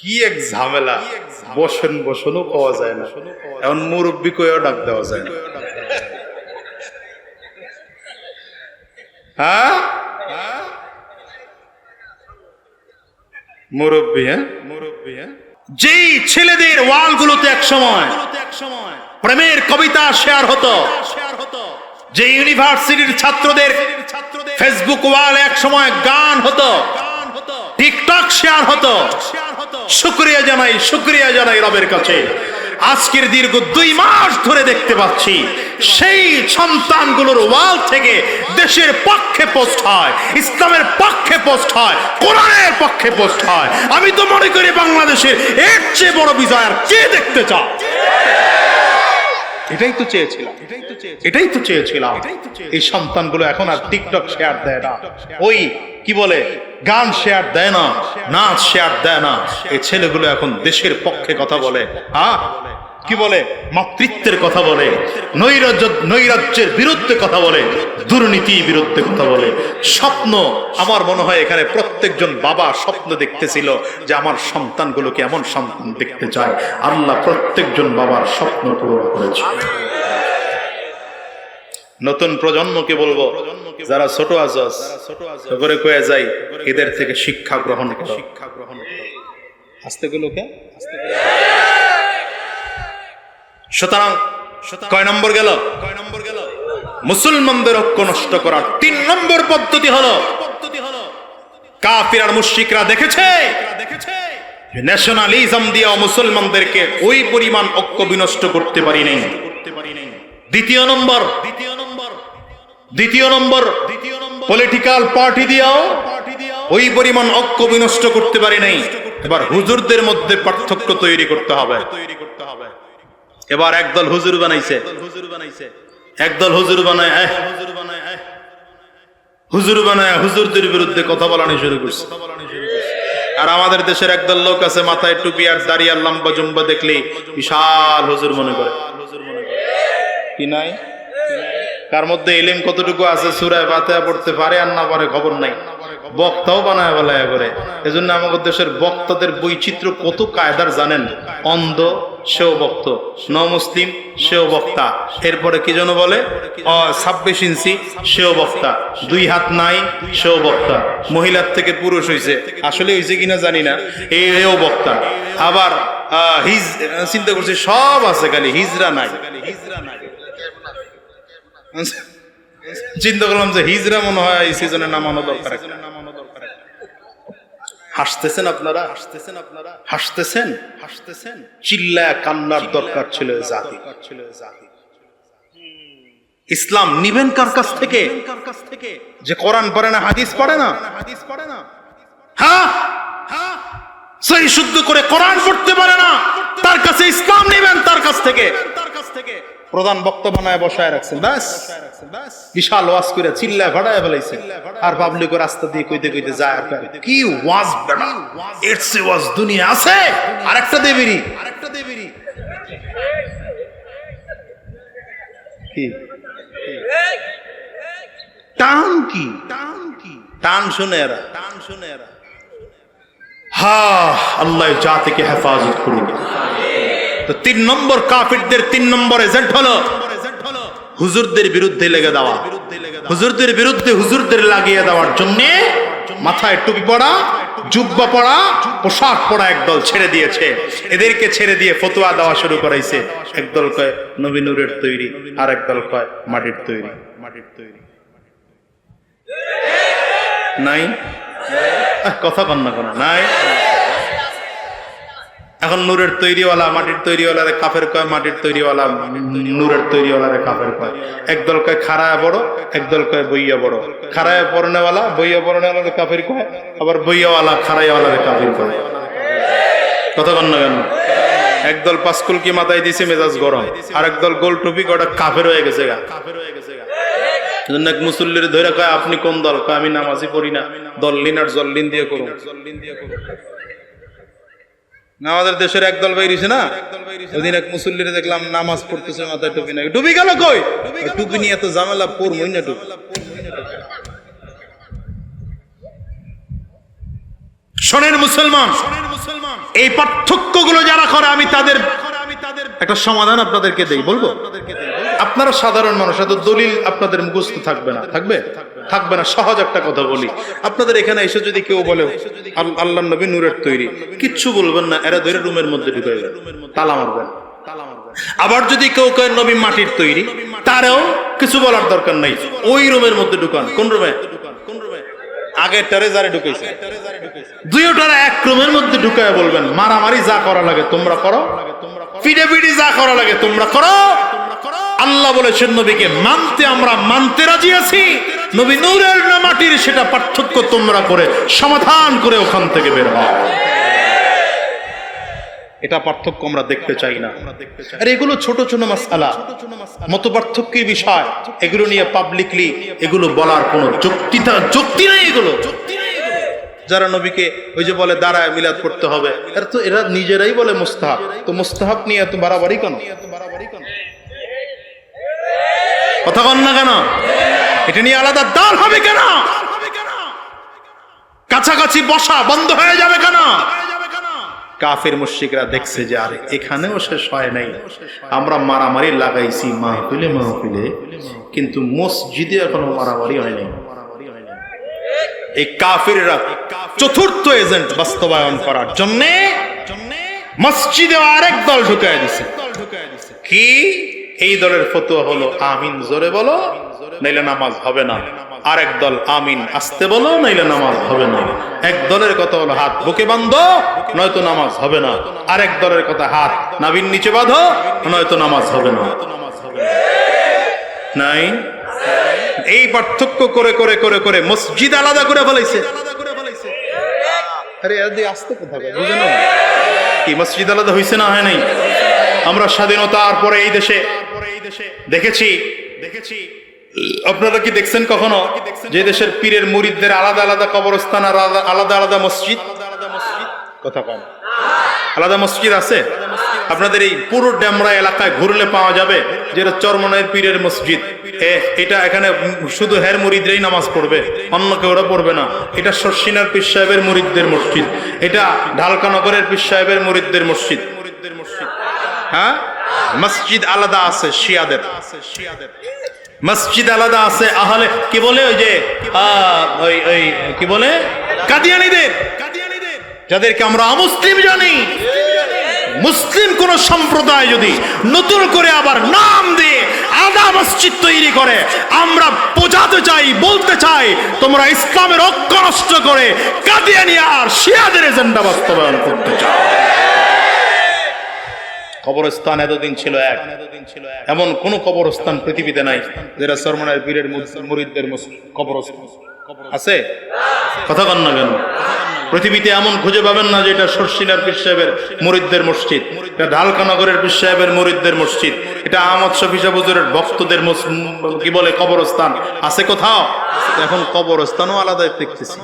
কি এক ঝামেলা, বসন বসনও পাওয়া যায় না, এখন মুরব্বী কয়েও ডাক দেওয়া যায় না। হ্যাঁ মুরব্বী, যেই ছেলেদের ওয়ালগুলোতে এক সময় প্রেমের কবিতা শেয়ার হতো, যে ইউনিভার্সিটির ছাত্রদের ফেসবুক ওয়ালে এক সময় গান হতো, টিকটক শেয়ার হতো, শুকরিয়া জানাই রবের কাছে আজকের দীর্ঘ 2 মাস ধরে দেখতে পাচ্ছি সেই সন্তানগুলোর ওয়াল থেকে দেশের পক্ষে পোস্ট হয়, ইসলামের পক্ষে পোস্ট হয়, কোরআনের পক্ষে পোস্ট হয়। আমি তো মনে করি বাংলাদেশের এর চেয়ে বড় বিজয় আর কে দেখতে চাও? এটাই তো চেয়েছিলাম। এই সন্তানগুলো এখন আর টিকটক শেয়ার দেয় না, ওই কি বলে গান শেয়ার দেয় না, নাচ শেয়ার দেয় না। এই ছেলেগুলো এখন দেশের পক্ষে কথা বলে, কি বলে মাতৃত্বের কথা বলে, নৈরাজ্যের বিরুদ্ধে কথা বলে, দুর্নীতির বিরুদ্ধে কথা বলে। স্বপ্ন, আমার মনে হয় এখানে প্রত্যেকজন বাবা স্বপ্ন দেখতেছিল যে আমার সন্তানগুলোকে এমন সন্তান দেখতে চায়। আল্লাহ প্রত্যেকজন বাবার স্বপ্ন পূরণ করেছে। নতুন প্রজন্মকে বলবো, যারা ছোট আছস করে কয়ে যাই, এদের থেকে শিক্ষা গ্রহণ করো। আস্তে গুলোকে সুতরাং কয় নম্বর গেল? মুসলমানদের ঐক্য নষ্ট করার 3 নম্বর পদ্ধতি হলো, কাফির আর মুশরিকরা দেখেছে ন্যাশনালিজম দিয়ে মুসলমানদেরকে ওই পরিমাণ ঐক্য বিনষ্ট করতে পারি নাই। দ্বিতীয় নম্বর পলিটিক্যাল পার্টি দিয়েও ওই পরিমাণ ঐক্য বিনষ্ট করতে পারি নাই। এবার হুজুরদের মধ্যে পার্থক্য তৈরি করতে হবে। এবার একদল হুজুর বানাইছে, একদল হুজুর বানায় হুজুরদের বিরুদ্ধে কথা বলানো শুরু করছে। আর আমাদের দেশের একদল লোক আছে, মাথায় টুপি আর দাড়ি আর লম্বা জম্বা দেখলেই বিশাল হুজুর মনে করে। কি নাই? কার মধ্যে ইলম কতটুকু আছে, সূরা ফাতিহা পড়তে পারে আর না পারে খবর নাই, বক্তাও বানায় বলায় করে। এজন্য আমাদের দেশের বক্তাদের বৈচিত্র্য কত কায়দার জানেন? অন্ধ সেও বক্ত, ন মুসলিম সেও বক্তা, এরপরে কি যেন বলে 26 ইঞ্চি সেও বক্তা, 2 হাত নাই সেও বক্তা, মহিলার থেকে পুরুষ হইছে, আসলে হইছে কিনা জানি না, এও বক্তা। আবার চিন্তা করছি সব আছে, খালি হিজরা নাই। চিন্তা করলাম যে হিজরা মনে হয় এই সিজনে নামানো দরকার। হাসতেছেন আপনারা, হাসতেছেন। চিল্লায়া কান্নার দরকার ছিল জাতি। ইসলাম নিবেন কার কাছ থেকে? যে কোরআন পড়ে না, হাদিস পড়ে না। হ্যাঁ, সহি শুদ্ধ করে কোরআন পড়তে পারে না, তার কাছে ইসলাম নিবেন, তার কাছ থেকে। প্রধান বক্তা বানায় বসায় রাখছেন, ব্যাস বিশাল ওয়াজ করে চিল্লা ভাড়ায় ফেলাইছে। আর পাবলিক রাস্তা দিয়ে কইতে যায়, কি ওয়াজ বেটা, এর চেয়ে ওয়াজ দুনিয়া আছে? আরেকটা দেবেরি কি টান শুনে এরা। আল্লাহ জাতিকে হেফাজত করুন। তো 3 নম্বর কাফিরদের 3 নম্বর এজেন্ট হলো হুজুরদের বিরুদ্ধে লেগে দেওয়া। হুজুরদের বিরুদ্ধে হুজুরদের লাগিয়ে দেওয়ার জন্য মাথায় টুপি পড়া, জুব্বা পড়া, পোশাক পড়া একদল ছেড়ে দিয়েছে। এদেরকে ছেড়ে দিয়ে ফতোয়া দেওয়া শুরু করাইছে। একদল কয় নবী নূরের তৈরি, আর একদল কয় মাটির তৈরি। নাই কথা কন্যা কোন নাই। এখন নূরের তৈরিওয়ালা মাটির তৈরিওয়ালারে কাফের কয়, মাটির তৈরিওয়ালা নূরের তৈরিওয়ালারে কাফের কয়। একদল কয় খাড়ায় বড়, একদল কয় বইয়া বড়। খাড়ায় পড়নেওয়ালা বইয়া পড়নেওয়ালারে কাফের কয়, আবার বইয়াওয়ালা খাড়াইওয়ালারে কাফের কয়। কথা কন না কেন? একদল পাঁচকুল কি মাথায় দিছে, মেজাজ গরম, আর একদল গোল টুপি কটা কাফের হয়ে গেছে গা। এজন্য এক মুসল্লির ধরে কয় আপনি কোন দল? কয় আমি নামাজি পড়ি না, দল্লিন আর জল্লিন দিয়ে করুন। আমাদের দেশের একদল বাইরেছে না, ওদিন এক মুসল্লিরে দেখলাম নামাজ পড়তেছে, মাথায় টুপি নাই। টুপি গেল কই? টুপি নিয়ে এত ঝামেলা পড়বই না। টুপি শোনেন মুসলমান, এই পার্থক্যগুলো যারা করে আমি তাদের একটা সমাধান আপনাদেরকে দেই, বলবো? আপনারা সাধারণ মানুষ, এত দলিল আপনাদের মুখস্থ থাকবে না, থাকবে না। সহজ একটা কথা বলি, আপনাদের এখানে এসে যদি কেউ বলে আল্লাহর নবী নূরের তৈরি, কিচ্ছু বলবেন না, এরা ধরে রুমের মধ্যে ঢুকে যাবে, তালা মারবেন। আবার যদি কেউ কয় নবী মাটির তৈরি, তারও কিছু বলার দরকার নাই, ওই রুমের মধ্যে ঢুকান। কোন রুমে? আগের টারে যারে ঢুকাইছে, দুইটারে এক রুমের মধ্যে ঢুকায় বলবেন মারামারি যা করা লাগে তোমরা করো, পিড়ে যা করা লাগে তোমরা করো। আল্লাহ বলেছেন নবীকে মানতে আমরা মানতে রাজি আছি, নবী নূরের না মাটির সেটা পার্থক্য তোমরা করে সমাধান করে ওখান থেকে বের হও। এটা পার্থক্য আমরা দেখতে চাই না। আর এগুলো ছোট ছোট মাসআলা, মত পার্থক্যের বিষয়, এগুলো নিয়ে পাবলিকলি এগুলো বলার কোনো যুক্তি নেই। এগুলো যারা নবীকে ওই যে বলে দাঁড়ায় মিলাদ পড়তে হবে, এরা নিজেরাই বলে মুস্তাহাব, তো মুস্তাহাব নিয়ে এত বাড়াবাড়ি কেন? কথা বল না কেন? এটা নিয়ে আলাদা দল হবে কেন? কাছাকাছি বসা বন্ধ হয়ে যাবে কেন? কাফের মুশরিকরা দেখছে যে আরে এখানেও শেষ হয় নাই, আমরা মারামারি লাগাইছি মাহফিলে, কিন্তু মসজিদে এখনো মারামারি হয় নাই। এই কাফেররা চতুর্থ এজেন্ট বাস্তবায়ন করার জন্য মসজিদে আরেক দল ঢুকায় দিছে। কি? এই দলের ফতোয়া হলো আমিন জোরে বলো নাইলে নামাজ হবে না, আরেক দল আমিন আস্তে বলো নাইলে নামাজ হবে না। এক দলের কথা হলো হাত বুকে বাঁধো নয়তো নামাজ হবে না, আরেক দলের কথা হাত নাভির নিচে বাঁধো নয়তো নামাজ হবে না। নাই, এই পার্থক্য করে করে করে করে মসজিদ আলাদা করে ফেলাইছে। আরে আস্তে কথা বুঝে না কি মসজিদ আলাদা হয়েছে না? হয় নাই? আমরা স্বাধীনতার পরে এই দেশে দেখেছি, আপনারা কি দেখছেন কখনো যে দেশের পীরের মুরিদদের আলাদা আলাদা কবরস্থান আর আলাদা আলাদা মসজিদ? কথা কম, আলাদা মসজিদ আছে? আপনাদের এই পুরো ডেমরা এলাকায় ঘুরলে পাওয়া যাবে যেটা চরমনাইয়ের পীরের মসজিদ, এটা এখানে শুধু হের মুরিদরাই নামাজ পড়বে, অন্য কেউ ওরা পড়বে না। এটা শর্ষিনার পীর সাহেবের মুরিদদের মসজিদ, এটা ঢালকানগরের পীর সাহেবের মুরিদদের মসজিদ। হ্যাঁ, মসজিদ আলাদা আছে শিয়াদের, মসজিদ আলাদা আছে আহলে কি বলে ওই যে ওই কি বলে কাদিয়ানীদের, যাদেরকে আমরা অমুসলিম জানি। মুসলিম কোন সম্প্রদায় যদি নতুন করে আবার নাম দিয়ে আলাদা মসজিদ তৈরি করে, আমরা বোঝাতে চাই, বলতে চাই তোমরা ইসলামের ঐক্য নষ্ট করে কাদিয়ানী আর শিয়াদের এজেন্ডা বাস্তবায়ন করতে চাও। কবরস্থান এতদিন ছিল এক, এমন কোন কবরস্থান পৃথিবীতে নাই যেটা চরমনাইয়ের পীরের মুরিদদের কবরস্থান আছে। কথা কন না কেন? পৃথিবীতে এমন খুঁজে পাবেন না যে এটা শর্ষিনার পীর সাহেবের মুরিদদের মসজিদ, এটা ঢালকানগরের পীর সাহেবের মুরিদদের মসজিদ, এটা আহমদ শফি সাহেব হুজুরের ভক্তদের কি বলে কবরস্থান আছে কোথাও? এখন কবরস্থানও আলাদা দেখতেছি।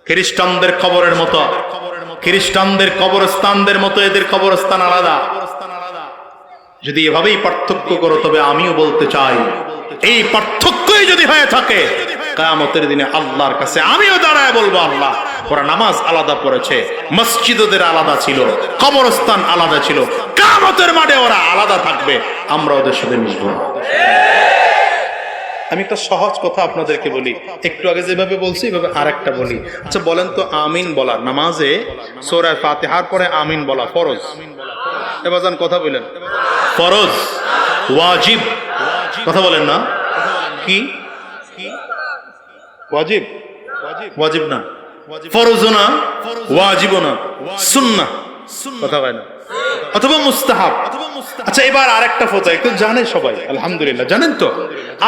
খ্রিস্টানদের কবরের মতো, খ্রিস্টানদের কবরস্থানদের মতো এদের কবরস্থান আলাদা। যদি এভাবেই পার্থক্য করো তবে আমিও বলতে চাই এই পার্থক্যই যদি হয়ে থাকে কিয়ামতের দিনে আল্লাহর কাছে আমিও দাঁড়ায় বলবো আল্লাহ ওরা নামাজ আলাদা পড়েছে, মসজিদ ওদের আলাদা ছিল, কবরস্থান আলাদা ছিল, কিয়ামতের মাঠে ওরা আলাদা থাকবে, আমরা ওদের সাথে মিশবো না। আমি একটা সহজ কথা আপনাদেরকে বলি, একটু আগে যেভাবে বলছি এভাবে আরেকটা বলি। আচ্ছা বলেন তো, আমিন বলা নামাজে সূরা ফাতিহার পরে আমিন বলা ফরজ? এবার যান কথা বলেন, ফরজ ওয়াজিব? কথা বলেন না, কি ওয়াজিব? ওয়াজিব না, ফরজও না, ওয়াজিবও না, সুন্নাহ। কথা হয় না, অথবা মুস্তাহাব। আচ্ছা এবার আরেকটা ফতোয়া, একটু জানে সবাই আলহামদুলিল্লাহ, জানেন তো?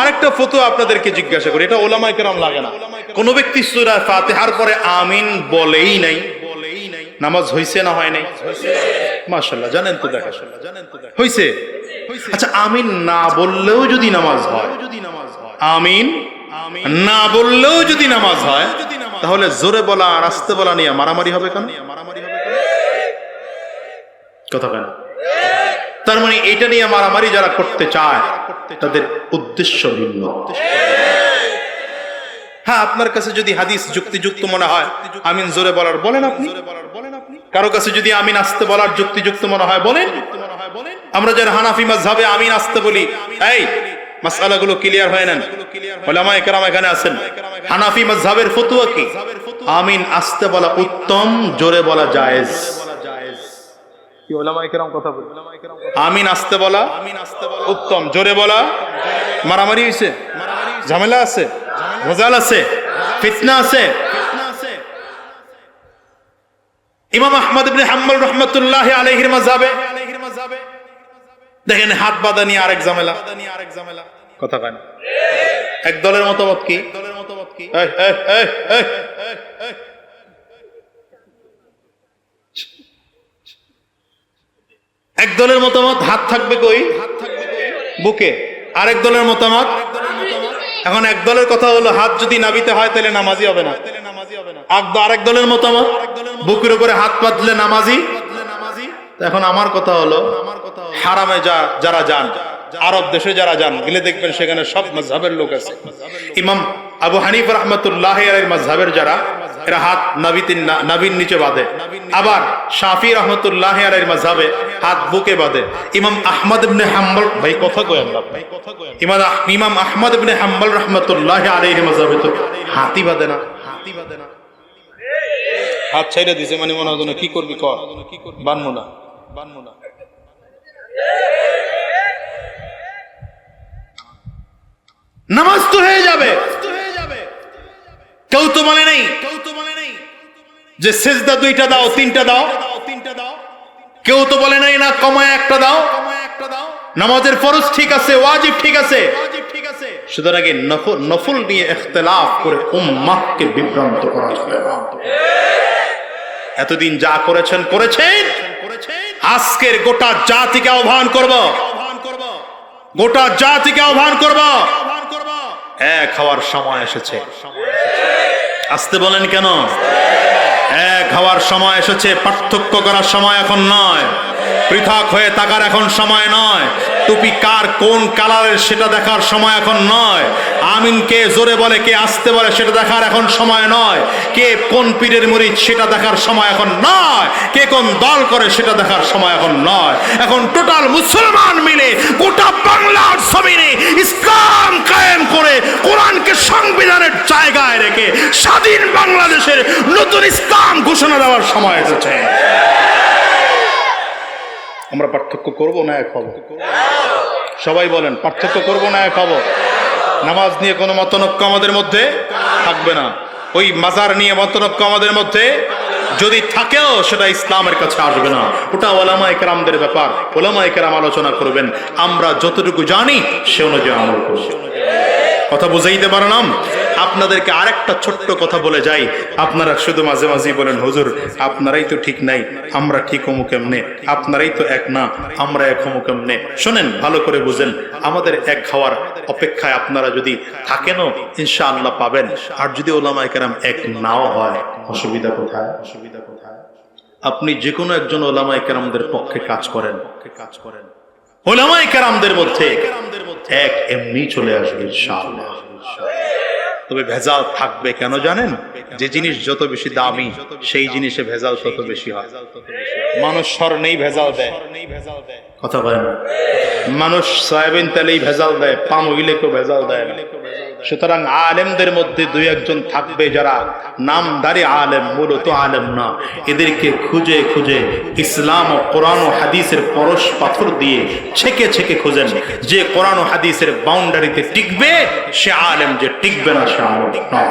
আরেকটা ফতোয়া আপনাদেরকে জিজ্ঞাসা করি, এটা ওলামায়ে কেরাম লাগে না। কোন ব্যক্তি সূরা ফাতিহার পরে আমিন বলেই নাই, নামাজ হইছে না হয় নাই? মাশাআল্লাহ, জানেন তো, দেখা হইছে। আচ্ছা আমিন না বললেও যদি নামাজ হয়, আমিন না বললেও যদি নামাজ হয়, তাহলে জোরে বলা আর আস্তে বলা নিয়ে মারামারি হবে কেন? কথা কেন? তার মানে এটা নিয়ে মারামারি যারা করতে চায় তাদের উদ্দেশ্য ভিন্ন। হ্যাঁ, আপনার কাছে যদি হাদিস যুক্তিযুক্ত মনে হয় আমিন জোরে বলার, বলেন আপনি। কারো কাছে যদি আমিন আসতে বলার যুক্তিযুক্ত মনে হয় বলেন। আমরা যারা হানাফি মাযহাবে আমিন আসতে বলি, এই মাসআলাগুলো ক্লিয়ার হয় না, উলামায়ে কেরাম এখানে আছেন, হানাফি মাযহাবের ফতোয়া কি? আমিন আসতে বলা উত্তম, জোরে বলা জায়েজ। কি উলামায়ে কেরাম কথা বলেন? আমিন আসতে বলা উত্তম, জোরে বলা। মারামারি হইছে, ঝামেলা আছে, ভেজাল আছে, ফিতনা আছে। ইমাম আহমদ ইবনে হাম্বল রাহমাতুল্লাহি আলাইহির মাযহাবে দেখেন হাত বাঁধা নিয়ে আরেক ঝামেলা, কথা কয় না। এক দলের মতামত কি? এক দলের মতামত হাত থাকবে কই? বুকে। আরেক দলের মতামত, এখন এক দলের কথা হলো হাত যদি নাবিতে হয় তাহলে নামাজি হবে না। আরেক দলের মতামত বুকের উপরে হাত পাতলে নামাজি। এখন আমার কথা হলো হারামে যারা যান, আরব দেশে যারা যান, গেলে দেখবেন সেখানে সব মাযহাবের লোক আছে। ইমাম আবু হানিফা রাহমাতুল্লাহি আলাইহির মাযহাবের যারা, এরা হাত নাভির নিচে বাঁধে। আবার শাফি রাহমাতুল্লাহি আলাইহির মাযহাবে হাত বুকে বাঁধে। ইমাম আহমদ ইবনে হাম্বল, ভাই কথা কয়েন না, ইমাম আহমদ ইবনে হাম্বল রাহমাতুল্লাহি আলাইহির মাযহাবে তো হাতই বাঁধে না। হাত ছেড়ে দিছে মানে মনে হতো না কি করবি কর, বানমু না। নামাজ তো হয়ে যাবে। কেউ তো মানে নেই যে সেজদা 2টা দাও 3টা দাও, কেউ তো বলে নাই না কমায় একটা দাও। নামাজের ফরজ ঠিক আছে, ওয়াজিব ঠিক আছে, সুতরাং নফল নিয়ে ইখতিলাফ করে উম্মাহকে বিভ্রান্ত করা যাবে না। এতদিন যা করেছেন, আজকের গোটা জাতিকে আহ্বান করব, গোটা জাতিকে আহ্বান করব, এক হওয়ার সময় এসেছে। আসতে বলেন কেন? এক হওয়ার সময় এসেছে। পার্থক্য করার সময় এখন নয়, পৃথক হয়ে থাকার এখন সময় নয়, টুপি কার কোন কালারের সেটা দেখার সময় এখন নয়, আমিন কে জোরে বলে কে আসতে বলে সেটা দেখার এখন সময় নয়, কে কোন পীরের মুরিদ সেটা দেখার সময় এখন নয়, কে কোন দল করে সেটা দেখার সময় এখন নয়। এখন টোটাল মুসলমান মিলে গোটা বাংলার জমিনে ইসলাম কায়েম করে কোরআনকে সংবিধানের জায়গায় রেখে স্বাধীন বাংলাদেশের নতুন ইসলাম ঘোষণা দেওয়ার সময় এসেছে। আমরা পার্থক্য করব না এক হব? সবাই বলেন পার্থক্য করব না এক হব? নামাজ নিয়ে কোনো মতনৈক্য আমাদের মধ্যে থাকবে না। ওই মাজার নিয়ে মতনৈক্য আমাদের মধ্যে যদি থাকেও সেটা ইসলামের কাছে আসবে না। ওটা ওলামায়ে কেরামদের ব্যাপার, ওলামায়ে কেরাম আলোচনা করবেন, আমরা যতটুকু জানি সে অনুযায়ী আমল করব। কথা বুঝাইতে পারলাম? আপনাদেরকে আরেকটা ছোট্ট কথা বলে যাই। আপনারা শুধু মাঝে মাঝে বলেন হুজুর আপনারাই তো ঠিক নাই, আমরা ঠিক হমু কেমনে, আপনারাই তো এক না, আমরা এক হমু কেমনে। শোনেন, ভালো করে বুঝেন, আমাদের এক হওয়ার অপেক্ষায় আপনারা যদি থাকেনও ইনশাআল্লাহ পাবেন। আর যদি ওলামায়ে কেরাম এক নাও হয়, অসুবিধা কোথায়? আপনি যে কোনো একজন ওলামায়ে কেরামদের পক্ষে কাজ করেন, ওলামায়ে কেরামদের মধ্যে এক এমনি চলে আসবে ইনশাআল্লাহ। তবে ভেজাল থাকবে কেন জানেন? যে জিনিস যত বেশি দামি সেই জিনিসে ভেজাল তত বেশি হয়। মানুষ স্বর্ণেই ভেজাল দেয়, কথা বলে না। মানুষ সয়াবিন তেলেই ভেজাল দেয়, পাম অয়েলেও ভেজাল দেয় না। সুতরাং আলেমদের মধ্যে দুই একজন থাকবে যারা নামদারি আলেম, মূলত আলেম না। এদেরকে খুঁজে খুঁজে ইসলাম ও কোরআন ও হাদিসের পরশ পাথর দিয়ে ছেকে ছেকে খুঁজেন। যে কোরআন ও হাদিসের বাউন্ডারিতে টিকবে সে আলেম, যে টিকবে না সে আলেম নয়।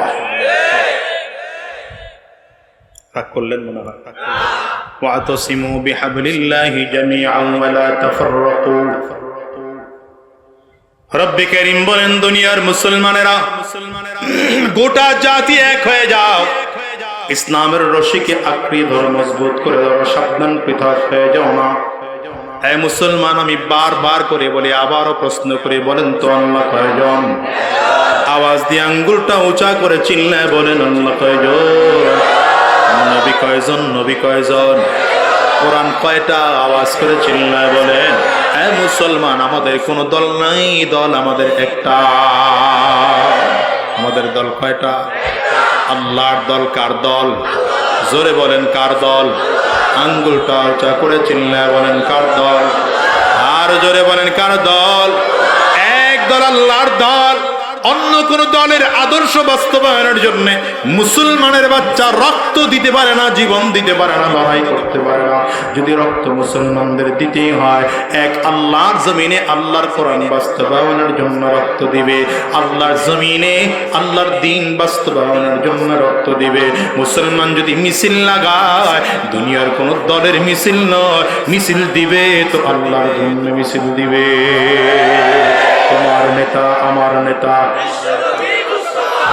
রাগ করলেন মনে হয়? ওয়াতাসিমু বিহাবলিল্লাহি জামিআন ওয়া লা তাফাররাকু। রব্বে কারীম বলেন, দুনিয়ার মুসলমানেরা গোটা জাতি এক হয়ে যাও, ইসলামের রশিকে আঁকড়ে ধরো, মজবুত করে ধরো, সাবধান, পৃথক হয়ে যাও না। হে মুসলমান, আমি বারবার করে বলি, আবারও প্রশ্ন করে বলেন তো আল্লাহ কয়জন? আওয়াজ দিয়ে আঙ্গুলটা উঁচা করে চিল্লায় বলেন আল্লাহ কয়জন? নবী কয়জন? নবী কয়জন? কোরআন কয়টা? আওয়াজ করে চিল্লায় বলেন। হে মুসলমান, আমাদের কোনো দল নাই, দল আমাদের একটা। আমাদের দল কয়টা? আল্লাহর দল কার দল? জোরে বলেন কার দল? আঙ্গুলটা উঁচা করে চিল্লায় বলেন কার দল? আর জোরে বলেন কার দল? এক দল আল্লাহর দল। অন্য কোন দলের আদর্শ বাস্তবায়নের জন্য মুসলমানের বাচ্চা রক্ত দিতে পারে না, জীবন দিতে পারে না, লড়াই করতে পারে না। যদি রক্ত মুসলমানদের দিতেই হয়, এক আল্লাহর জমিনে আল্লাহর কোরআন বাস্তবায়নের জন্য রক্ত দিবে, আল্লাহর জমিনে আল্লাহর দ্বীন বাস্তবায়নের জন্য রক্ত দিবে। মুসলমান যদি মিছিল লাগায়, দুনিয়ার কোন দলের মিছিল নয়, মিছিল দিবে তো আল্লাহর জন্য মিছিল দিবে। তোমার নেতা আমার নেতা,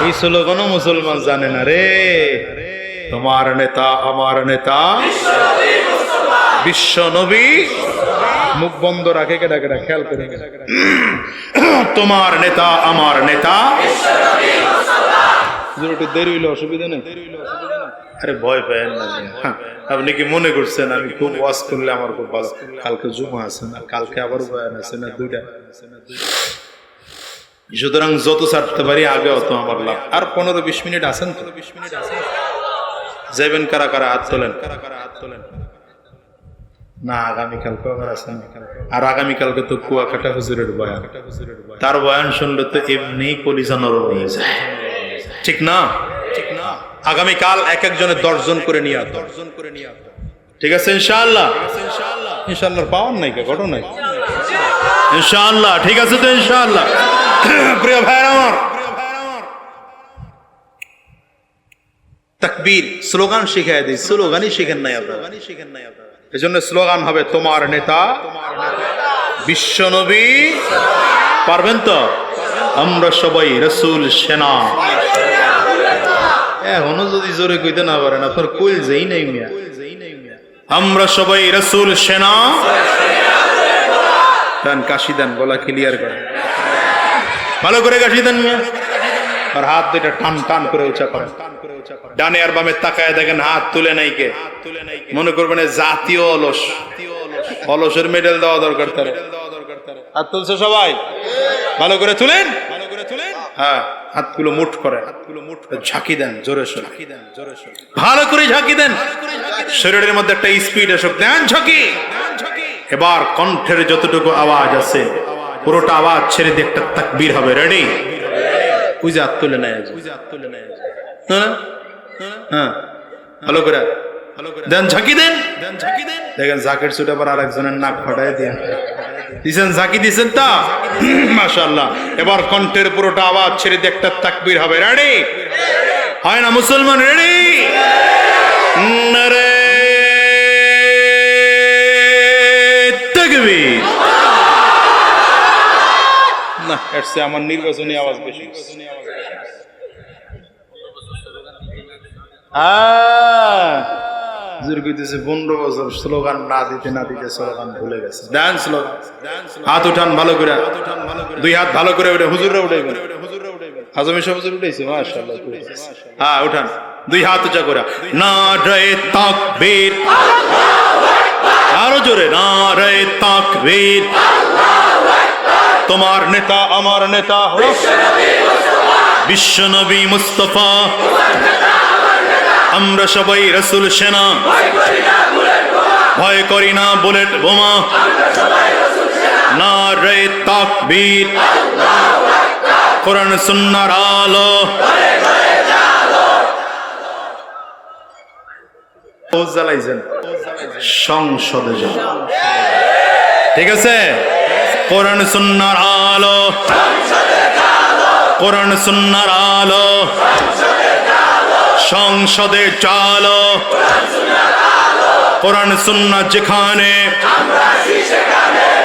এই স্লোগানও মুসলমান জানে না রে। তোমার নেতা আমার নেতা বিশ্ব নবী। মুখ বন্ধ রাখে কেডা কেডা, খেয়াল করে। তোমার নেতা আমার নেতা। একটু দেরি হইলে অসুবিধা নেই। আরে ভয় পেয়েন না, আপনি কি মনে করছেন আমি খুব ওয়াজ করলে আমার খুব ভালো? কালকে জুমা আছে না, কালকে আবার বয়ান আছে না, দুইটা। সুতরাং যত ছাড়তে পারি আগে অত আমার লাভ। আর 15-20 মিনিট আছেন তো? যাবেন কারা কারা? হাত তোলেন। না, আগামীকালকে আবার আছেন। আর আগামীকালকে তো কুয়াকাটা হুজুরের বয়ান। তার বয়ান শুনলে তো এমনি কলিজা নরম হয়ে যায়, ঠিক না? আগামীকাল এক একজনের 10 জন করে নিয়ে আসো, ঠিক আছে? ইনশাআল্লাহ। ইনশাআল্লাহ পাওয়ার নাই, ঘটনা নাই। ইনশাআল্লাহ, ঠিক আছে তো? ইনশাআল্লাহ। প্রিয় ভাইরা আমার, তাকবীর স্লোগান শিখাই দিই, স্লোগানই শিখেন নাই আপনারা। এজন্য স্লোগান হবে তোমার নেতা বিশ্ব নবী। পারবেন তো? আমরা সবাই রাসূল সেনা। এখনো যদি জোরে কইতে না পারেন, আপনার কইল যেই নাই মিয়া। আমরা সবাই রাসূল সেনা। দেন কাশি দেন, গলা ক্লিয়ার করেন, ভালো করে কাশি দেন মিয়া। আর হাত দুইটা টান টান করে উঁচা করেন। ডানে আর বামে তাকায় দেখেন হাত তুলে নাই কে। মনে করবেন জাতীয় অলস, অলসের মেডেল দেওয়া দরকার। তার হাত তুলছে সবাই, ভালো করে তুলেন। হ্যাঁ, হাতগুলো মুঠ করে, ঝাঁকি দেন জোরে সোরে, ভালো করে ঝাঁকি দেন। শরীরের মধ্যে একটা স্পিড আসুক, দেন ঝাঁকি। এবার কণ্ঠের যতটুকু আওয়াজ আছে পুরোটা আওয়াজ ছেড়ে দিয়ে একটা তাকবীর হবে। রেডি? ওই যে হাত তুলে নেয়, হ্যাঁ, ভালো করে দেন, ঝাঁকি দেন। দেখেন জাকের সুট আবার আরেকজনের নাক ফাটাই দিয়ে দিছেন, ঝাঁকি দিছেন তা মাশাআল্লাহ। এবার কণ্ঠের পুরোটা আওয়াজ ছেড়ে দিয়ে একটা তাকবীর হবে। রেডি? হয় না মুসলমান? রেডি? নারে তাকবীর। না, এসে আমার নির্বাচনী আওয়াজ বেশি। হুজুর কইতেছে 15 বছর স্লোগান না দিতে না দিতে স্লোগান ভুলে গেছে। দেন স্লোগান, হাত উঠান ভালো করে, দুই হাত ভালো করে উঠে, হুজুররা উঠাইবেন। আজমি সব হুজুর উঠাইছে, মাশাআল্লাহ। হ্যাঁ, উঠান, দুই হাত উঁচা করে। নারে তাকবীর, আরো জোরে, নারে তাকবীর। তোমার নেতা আমার নেতা বিশ্ব নবী মুস্তাফা। আমরা সবাই রাসূল সেনা, ভয় করি না বুলেট বোমা। নারে তাকবীর, কোরআন সুন্নাহর আলো। সংসদে যান, ঠিক আছে? কোরআন সুন্নাহর আলো, কোরআন সুন্নাহর আলো। সংসদে চালো, কোরআন সুন্নাহ যেখানে,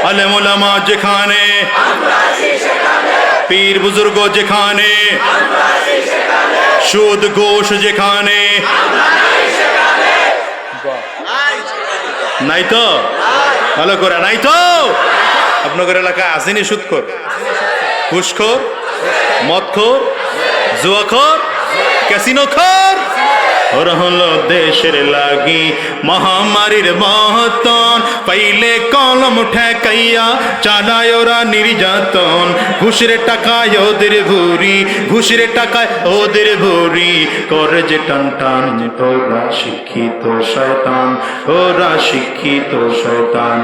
আলেম ওলামা যেখানে, পীর বুজুর্গ যেখানে, সুদ ঘোষ যেখানে। নাই তো? ভালো করে নাই তো? আপনাদের এলাকায় আসেনি সুদখোর, ঘুষখোর, মদখোর, জুয়াখোর, ক্যাসিনোখোর? ওর হলো দেশের লাগি মহামারীর মহতন, পাইলে কলম ঠেকাইয়া চালায় ওরা নির্যাতন। ঘুষের টাকায় ওদের ভুরি, ঘুষের টাকায় ওদের ভুরি, করে যে টান টান। ওরা শিক্ষিত শয়তান, ওরা শিক্ষিত শয়তান,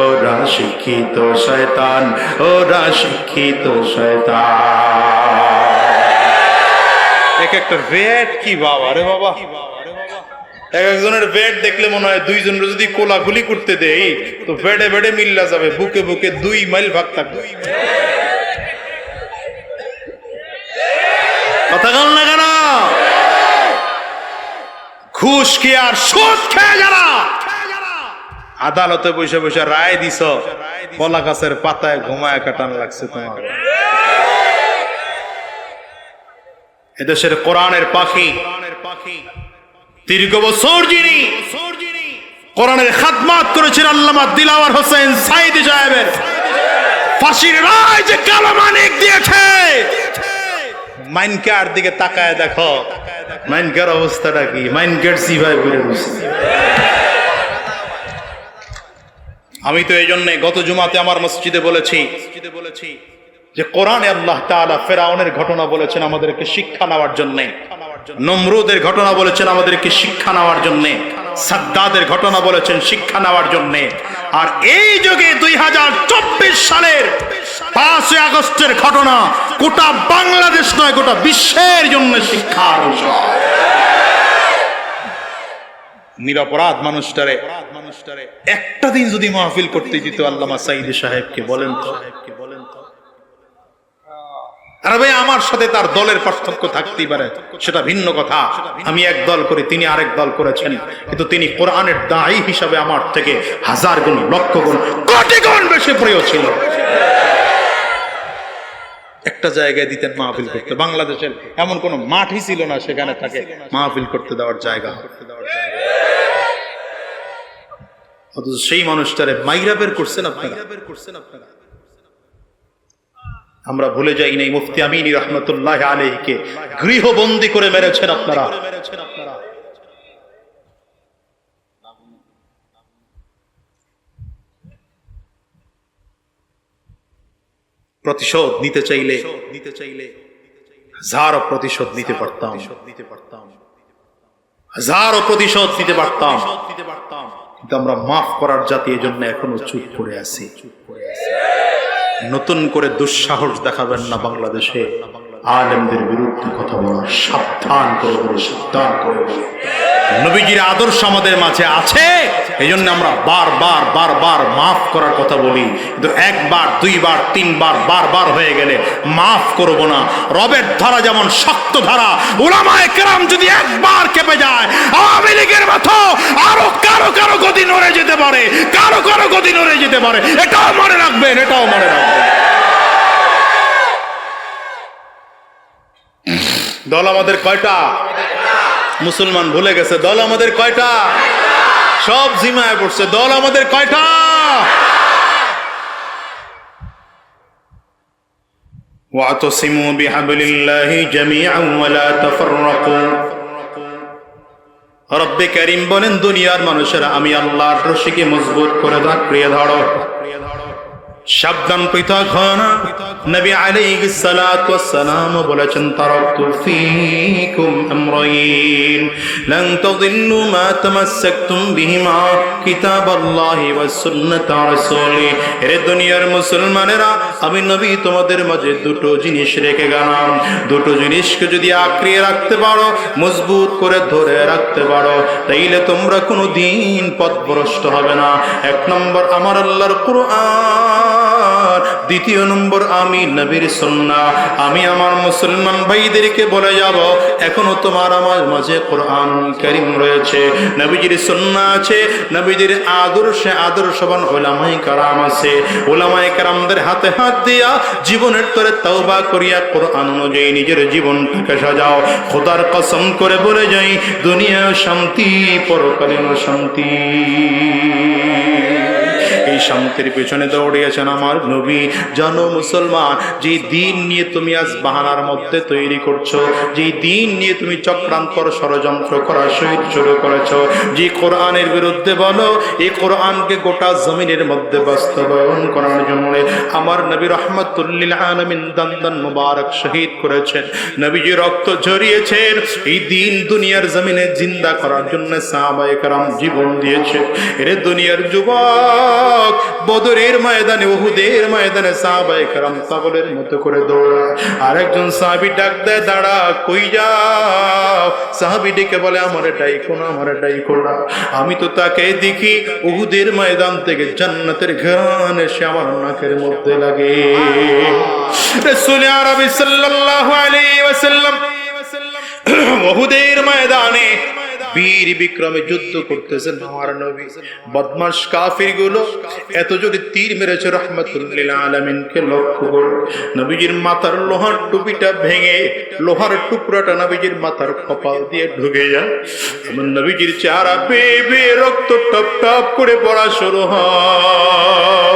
ওরা শিক্ষিত শয়তান, ওরা শিক্ষিত শয়তান। এক একটা ভেট কি বাবা রে বাবা, এক একজনের ভেট দেখলে মনে হয় দুইজনের যদি কোলাকুলি করতে দেই তো বেডে বেডে মিল্লা যাবে, বুকে বুকে 2 মাইল ভাগ থাকবে। কথা বল না কেন? ঘুষ কি আর সুদ খেয়ে যারা আদালতে বসে বসে রায় দিছ, কলা গাছের পাতায় ঘুমায় কাটান লাগছে তোমার। এদেশের কোরআনের পাখি, দীর্ঘ বছর যিনি কোরআনের খাদমাত করেছেন আল্লামা দিলাওয়ার হোসেন সাইদি সাহেবের ফাঁসির রায় যে কালো মানিক দিয়েছে, মাইনকার দিকে তাকায় দেখো, মাইনকার অবস্থাটা কি? মাইনকার সিভাই বলে বসে। আমি তো এই জন্য গত জুমাতে আমার মসজিদে বলেছি যে কোরআনে আল্লাহ তাআলা ফেরাউনের ঘটনা বলেছেন আমাদেরকে শিক্ষা নেওয়ার জন্য, নমরুদের ঘটনা বলেছেন আমাদেরকে শিক্ষা নেওয়ার জন্য, সাদ্দাদের ঘটনা বলেছেন শিক্ষা নেওয়ার জন্য। আর এই যুগে 2024 সালের 5 আগস্টের ঘটনা গোটা বাংলাদেশ নয়, গোটা বিশ্বের জন্য শিক্ষার বিষয়। নিরপরাধ মানুষটারে একটা দিন যদি মাহফিল করতে দিত আল্লামা সাইদি সাহেবকে, বলেন তো। আরে ভাই, আমার সাথে তার দলের পার্থক্য থাকতেই পারে, সেটা ভিন্ন কথা। আমি এক দল করি, তিনি আরেক দল করেছেন, কিন্তু তিনি কোরআনের দায়ী হিসাবে আমার থেকে 1000 গুণ, লক্ষ গুণ, কোটি গুণ বেশি প্রিয় ছিল। একটা জায়গায় দিতেন মাহফিল করতে, বাংলাদেশের এমন কোন মাঠই ছিল না সেখানে তাকে মাহফিল করতে দেওয়ার জায়গা। অথচ সেই মানুষটারে মাইরা বের করছেন আপনারা। আমরা ভুলে যাই নাই মুফতি আমিনী রহমতুল্লাহ আলাইহিকে গৃহবন্দী করে মেরেছেন আপনারা। প্রতিশোধ নিতে চাইলে হাজারো প্রতিশোধ নিতে পারতাম, হাজারো প্রতিশোধ নিতে পারতাম, কিন্তু আমরা মাফ করার জাতি এজন্য এখনো চুপ করে আছি। নতুন করে দুঃসাহস দেখাবেন না বাংলাদেশে আলেমদের বিরুদ্ধে কথা বলা। সাবধান করে বলো, সাবধান করে বলো। নবীজির আদর্শ আমাদের মাঝে আছে, এই জন্য আমরা বারবার বারবার মাফ করার কথা বলি, কিন্তু একবার, দুইবার, তিনবার, বারবার হয়ে গেলে মাফ করব না। রবের ধারা যেমন শক্ত ধারা, উলামায়ে কেরাম যদি একবার কেঁপে যায়, আওয়ামী লীগের মতো আরো কারো কারো গদি নড়ে যেতে পারে, কারো কারো গদি নড়ে যেতে পারে। এটাও মনে রাখবেন, এটাও মনে রাখবেন। দল আমাদের কয়টা? মুসলমান ভুলে গেছে দল আমাদের কয়টা? সব জিমায় পড়ছে। দল আমাদের কয়টা? ওয়াতাসিমু বিহাবলিল্লাহি জামিআন ওয়া লা তাফাররাকু। রব্বে কারীম বলেন, দুনিয়ার মানুষেরা আমি আল্লাহর রশিকে মজবুত করে আঁকড়িয়ে ধরো, সাবধান পৃথক হও না। নবী আলাইহিস সালাতু ওয়াস সালাম বলেছেন, তারাকতু ফীকুম আমরাইন লান তাদিল্লু মা তামাসসাকতুম বিহিমা কিতাবাল্লাহি ওয়াস সুন্নাত রাসূলি। এরে দুনিয়ার মুসলমানেরা, আমি নবী তোমাদের মাঝে দুটো জিনিস রেখে গেলাম। দুটো জিনিসকে যদি আঁকড়িয়ে রাখতে পারো, মজবুত করে ধরে রাখতে পারো, তাইলে তোমরা কোনোদিন পথভ্রষ্ট হবে না। 1 নম্বর আমার আল্লাহর কোরআন, দ্বিতীয় নম্বর আমি নবীর সুন্নাহ। আমি আমার মুসলমান ভাইদেরকে বলে যাব, এখনো তোমার আমার মাঝে কোরআন কারীম রয়েছে, নবীজির সুন্নাহ আছে, নবীজির আদর্শে আদর্শবান উলামায়ে কেরাম আছে। উলামায়ে কেরামদের হাতে হাত দিয়া জীবনের তরে তওবা করিয়া কোরআন অনুযায়ী নিজের জীবনটাকে সাজাও। খোদার কসম করে বলে যাই, দুনিয়া শান্তি, পরকালীন শান্তি। এই শান্তির পেছনে দৌড়িয়েছেন আমার নবী। জানো মুসলমান, যে দিন নিয়ে তুমি আজ বাহানার মধ্যে তৈরি করছো, যে দিন নিয়ে তুমি চক্রান্তর ষড়যন্ত্র করা শুরু করেছো, যে কোরআনের বিরুদ্ধে বলো, এই কোরআনকে গোটা জমিনের মধ্যে বাস্তবায়ন করার জন্য আমার নবী রাহমাতুল লিল আলামিন দান মুবারক শহীদ করেছেন, নবীজি রক্ত ঝরিয়েছেন, এই দিন দুনিয়ার জমিনে জিন্দা করার জন্য সাহাবায়ে কেরাম জীবন দিয়েছে। এর দুনিয়ার যুবক বদরের ময়দানে, উহুদের ময়দানে সাহাবায়ে কেরাম পাগলের মতো করে দৌড়ায়। আরেকজন সাহাবী ডাক দেয়, দাঁড়া, কই যাও? সাহাবী ডেকে বলে, আমারে ডাইকো না, আমারে ডাইকো না। আমি তো তাকে দেখি উহুদের ময়দান থেকে জান্নাতের ঘ্রাণ এসে আমার নাকের মধ্যে লাগে। রাসূল আরবি সাল্লাল্লাহু আলাইহি ওয়াসাল্লাম উহুদের ময়দানে বীর বিক্রমে যুদ্ধ করতেছেন আমার নবী। বদমাশ কাফির গুলো এত জোরে তীর মেরেছে রাহমাতুল লিল আলামিনকে লক্ষ্য করে। নবীজির মাথার লোহার টুপিটা ভেঙে লোহার টুকরাটা নবীজির মাথার কপাল দিয়ে ঢুকে যায়। আমার নবীজির চেহারা বেয়ে বেয়ে রক্ত টপ টপ করে পড়া শুরু হয়।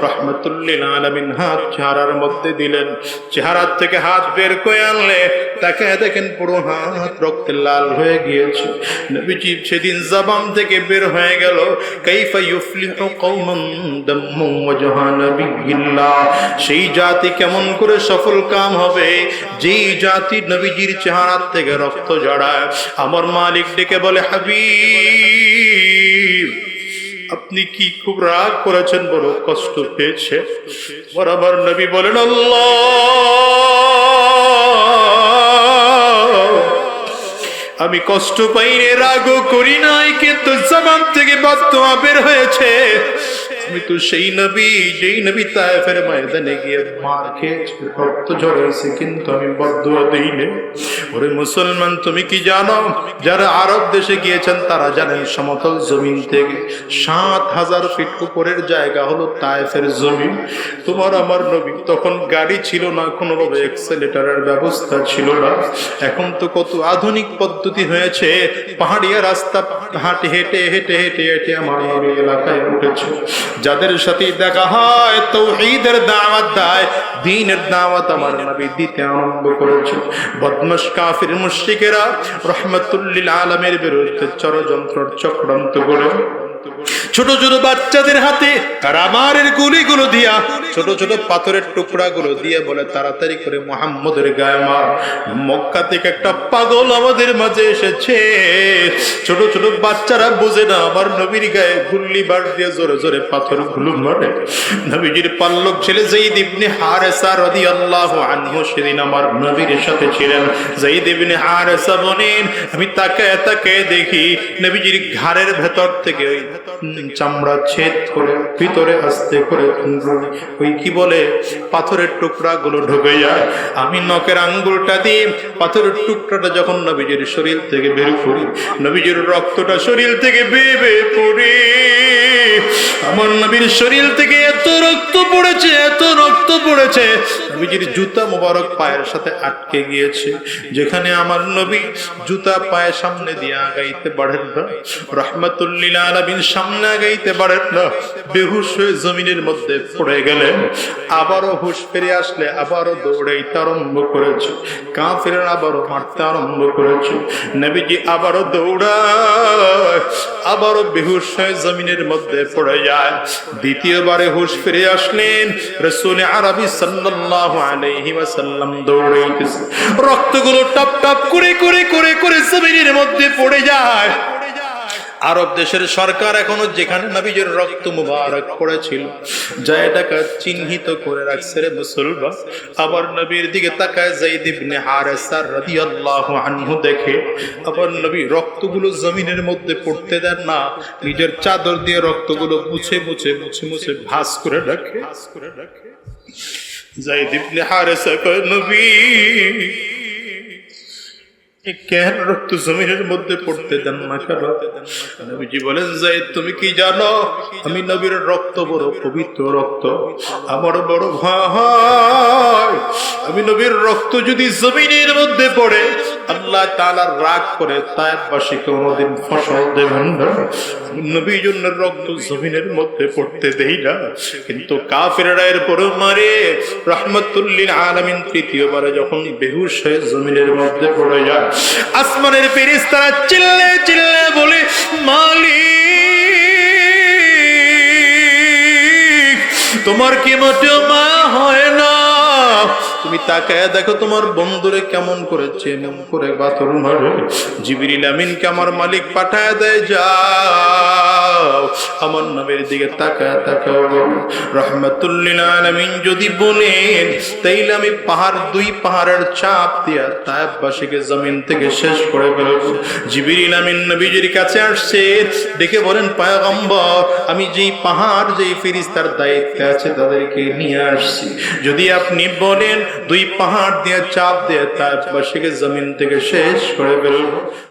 রাহমাতুল লিল আলামিন হাত চেহারার মধ্যে দিলেন, চেহারা থেকে হাত বের করে আনলে তাকে দেখেন পুরো হাত রক্তে লাল হয়ে গিয়েছে। নবীজি সেদিন জবান থেকে বের হয়ে গেল, কাইফা ইউফলিহু কওমান দাম্মু ওয়াজহা নাবিয়িল্লাহ, সেই জাতি কেমন করে সফল কাম হবে যেই জাতি নবীজির চেহারা থেকে রক্ত ঝরায়। আমার মালিক ডেকে বলে, হাবিব আপনি কি খুব রাগ করেছেন, বড় কষ্ট পেয়েছে? বরাবর নবী বলেন, আল্লাহ আমি কষ্ট পাইনি, রাগও করি নাই, কিন্তু জবান থেকে বদদুয়া বের হয়েছে। আমি তো সেই নবী যেই নবী তায়েফের ময়দানে গিয়ে মার খেয়েছে, রক্ত ঝরেছে, কিন্তু আমি বদদুয়া দিইনি। ওরে মুসলমান, তুমি কি জানো, যারা আরব দেশে গিয়েছেন তারা জানেন সমতল জমিন থেকে ৭,০০০ ফিট উপরের জায়গা হলো তায়েফের জমিন। তোমার আমার নবী তখন গাড়ি ছিল না, কোনোভাবে এক্সেলেটরের ব্যবস্থা ছিল না। এখন তো কত আধুনিক পদ্ধতি হয়েছে, পাহাড়িয়া রাস্তা হাঁটে হেঁটে হেঁটে হেঁটে হেঁটে আমার এলাকায় উঠেছে। যাদের সাথে দেখা হয় তাওহীদের দাওয়াত দেয়, দ্বীনের দাওয়াত আমার নবী দিতে আরম্ভ করেছে। বদমাশ কাফির মুশরিকেরা রাহমাতুল লিল আলামিনের বিরুদ্ধে ষড়যন্ত্র চক্রান্ত করে ছোট ছোট বাচ্চাদের হাতে রামারের গুলিগুলো দিয়া, ছোট ছোট পাথরের টুকরাগুলো দিয়ে বলে, তাড়াতাড়ি করে মুহাম্মদের গায়ে মার। মক্কা থেকে একটা পাগল আমাদের মাঝে এসেছে। ছোট ছোট বাচ্চারা বোঝে না, আমার নবীর গায়ে গুল্লি বার দিয়ে জোরে জোরে পাথরগুলো মারে। নবীজির পাল্লক ছেলে যায়েদ ইবনে হারেসা রাদিয়াল্লাহু আনহু সেদিন আমার নবীর সাথে ছিলেন। যায়েদ ইবনে হারেসা বলেন, আমি তাকায় তাকায় দেখি নবীজির ঘাড়ের ভেতর থেকে ওই চামড়া ছেদ করে ভিতরে আস্তে করে ওই কি বলে পাথরের টুকরা গুলো ঢুকে যায়। আমি নখের আঙ্গুলটা দিয়ে পাথরের টুকরাটা যখন নবীজির শরীর থেকে বের করি, নবীজির রক্তটা শরীর থেকে বেয়ে বেয়ে পড়ে। আমার নবীর শরীর থেকে এত রক্ত পড়েছে, এত রক্ত পড়েছে, নবীজির জুতা মোবারক পায়ের সাথে আটকে গিয়েছে। যেখানে আমার নবী জুতা পায়ের সামনে দিয়ে আগাইতে পারেন না, রাহমাতুল লিল আলামিন সামনে আগাইতে পারেন না, বেহুশ হয়ে জমিনের মধ্যে পড়ে গেলেন। আবারও হুশ ফিরে আসলে আবারও দৌড়াইতে আরম্ভ করেছে, কাফিররা আবারও মারতে আরম্ভ করেছে। নবীজি আবারও দৌড়ায়, আবারও বেহুশ হয়ে জমিনের মধ্যে পড়ে যায়। দ্বিতীয়বারে হুশ ফিরে আসলেন, রাসূল আরবি সাল্লাল্লাহু আলাইহি ওয়াসাল্লাম দৌড়াইতেছে, রক্তগুলো টপ টপ করে করে করে করে জমিনের মধ্যে পড়ে যায়। আরব দেশের সরকার এখনো যেখানে নবীজির রক্ত মুবারক পড়েছিল জায়গাটাকে চিহ্নিত করে রাখছে রে মুসলমান। আবার নবীর দিকে তাকায় যায়েদ ইবনে হারেসা রাদিয়াল্লাহু আনহু দেখে আবার নবী রক্তগুলো জমিনের মধ্যে পড়তে দেন না, নিজের চাদর দিয়ে রক্তগুলো মুছে মুছে মুছে মুছে ভাঁজ করে রাখে। যায়েদ ইবনে হারেসা কয়, নবী কেন রক্ত জমিনের মধ্যে পড়তে দেন না কেন? নবীজি বলেন, যায়েদ তুমি কি জানো আমি নবীর রক্ত বড় পবিত্র রক্ত, আমার বড় ভয়, আমি নবীর রক্ত যদি জমিনের মধ্যে পড়ে আল্লাহ তাআলা রাগ করে তায়েফবাসীকে কোনোদিন ফসল দেবেন না, নবীর জন্য রক্ত জমিনের মধ্যে পড়তে দেই না। কিন্তু কাফেররা এরপরও মারে। রাহমাতুল লিল আলামিন তৃতীয়বারে যখন বেহুশ হয়ে জমিনের মধ্যে পড়ে যায়, আসমানের ফেরেশতারা চিল্লে চিল্লে বলে, মালিক তোমার কি মোটেও মায়া হয় না? তুমি তাকায় দেখো তোমার বন্ধুরে কেমন করেছে, এমন করে বাতর মারে। জিবরিল আমিনকে আমার মালিক পাঠায় দেয়, যাও আমার নবীর দিকে তাকায় তাকাও। রাহমাতুল লিল আলামিন যদি বলেন তাইলে আমি দুই পাহাড়ের চাপ দিয়া তায়েফবাসীকে জমিন থেকে শেষ করে ফেলব। জিবরিল আমিন নবীজির কাছে আসছে, দেখে বলেন, পয়গম্বর আমি যেই পাহাড় যেই ফেরেশতার দায়িত্বে আছে তাদেরকে নিয়ে আসছি। যদি আপনি বলেন দুই পাহাড় দিয়ে চাপ দিয়ে তায়েফবাসীকে জমিন থেকে শেষ করে ফেলব।